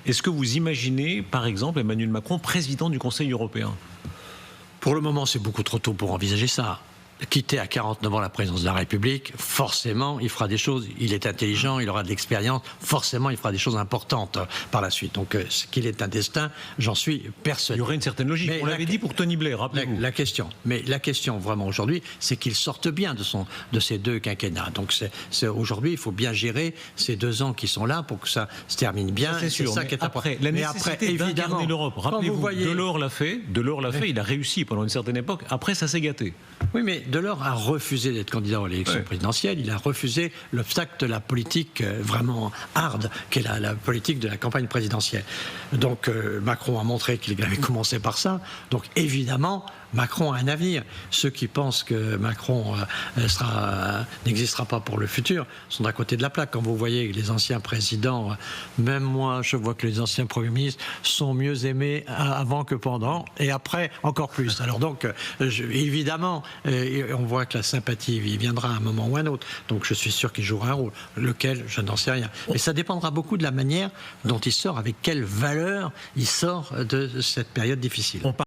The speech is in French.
Est-ce que vous imaginez, par exemple, Emmanuel Macron président du Conseil européen? Pour le moment, c'est beaucoup trop tôt pour envisager ça. Quitter à 49 ans la présidence de la République, forcément, il fera des choses. Il est intelligent, il aura de l'expérience. Forcément, il fera des choses importantes par la suite. Donc, qu'il est un destin, j'en suis persuadé. Il y aurait une certaine logique. On l'avait dit pour Tony Blair, rappelez-vous. La question vraiment aujourd'hui, c'est qu'il sorte bien de ces 2 quinquennats. Donc, aujourd'hui, il faut bien gérer ces 2 ans qui sont là pour que ça se termine bien. C'est sûr. ça qui est après, important. la nécessité d'incarner l'Europe. Rappelez-vous, Delors l'a fait. Il a réussi pendant une certaine époque. Après, ça s'est gâté. Oui, mais Delors a refusé d'être candidat à l'élection présidentielle. Il a refusé l'obstacle de la politique vraiment hard, qui est la politique de la campagne présidentielle. Donc Macron a montré qu'il avait commencé par ça. Donc évidemment, Macron a un avenir. Ceux qui pensent que Macron n'existera pas pour le futur sont à côté de la plaque. Quand vous voyez les anciens présidents, même moi, je vois que les anciens premiers ministres sont mieux aimés avant que pendant, et après encore plus. Alors donc, évidemment, on voit que la sympathie viendra à un moment ou à un autre. Donc je suis sûr qu'il jouera un rôle. Lequel, je n'en sais rien. Mais ça dépendra beaucoup de la manière dont il sort, avec quelle valeur il sort de cette période difficile.